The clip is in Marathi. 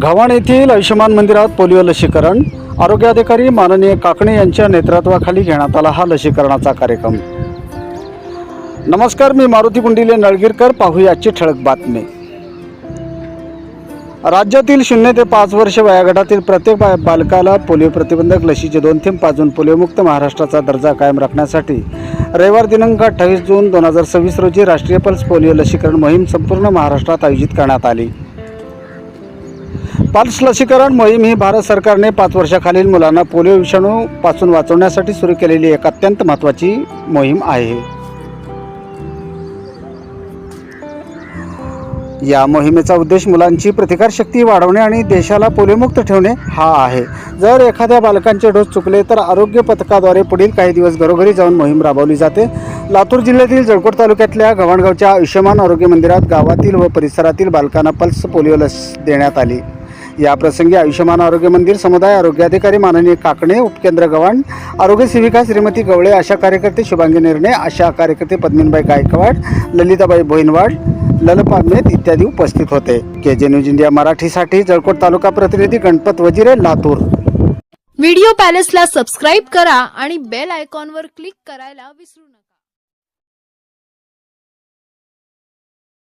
गव्हाण येथील आयुष्यमान मंदिरात पोलिओ लसीकरण आरोग्य अधिकारी माननीय काकणे यांच्या नेतृत्वाखाली घेण्यात आला हा लसीकरणाचा कार्यक्रम। नमस्कार, मी मारुती कुंडिले नळगीरकर। पाहूयाची ठळक बातमी। राज्यातील 0 ते 5 वर्ष वयोगटातील प्रत्येक बालकाला पोलिओ प्रतिबंधक लसीचे 2 थेंब पाजून पोलिओमुक्त महाराष्ट्राचा दर्जा कायम राखण्यासाठी रविवार दिनांक 28 जून 2026 रोजी राष्ट्रीय पल्स पोलिओ लसीकरण मोहीम संपूर्ण महाराष्ट्रात आयोजित करण्यात आली। पल्स लसीकरण मोहीम ही भारत सरकारने 5 वर्षाखालील मुलांना पोलिओ विषाणूपासून वाचवण्यासाठी सुरू केलेली एक अत्यंत महत्त्वाची मोहीम आहे। या मोहिमेचा उद्देश मुलांची प्रतिकारशक्ती वाढवणे आणि देशाला पोलिओमुक्त ठेवणे हा आहे। जर एखाद्या बालकांचे डोस चुकले तर आरोग्य पथकाद्वारे पुढील काही दिवस घरोघरी जाऊन मोहीम राबवली जाते। लातूर जिल्ह्यातील जळकोट तालुक्यातल्या गव्हाणगावच्या आयुष्यमान आरोग्य मंदिरात गावातील व परिसरातील बालकांना पल्स पोलिओ लस देण्यात आली। या प्रसंगी आयुष्यमान आरोग्य मंदिर समुदाय आरोग्य अधिकारी माननीय काकणे, उपकेंद्र गव्हाण, आरोग्य सेविका श्रीमती गवळे, आशा कार्यकर्ते शुभांगी निर्णय, आशा कार्यकर्ते पद्मिनीबाई गायकवाड, ललिताबाई भोईनवाड, ललपा मेत इत्यादी उपस्थित होते। KJ न्यूज इंडिया मराठीसाठी जळकोट तालुका प्रतिनिधी गणपत वजिरे, लातूर। व्हिडिओ पॅलेसला सबस्क्राइब करा आणि बेल आयकॉनवर क्लिक करायला विसरू नका।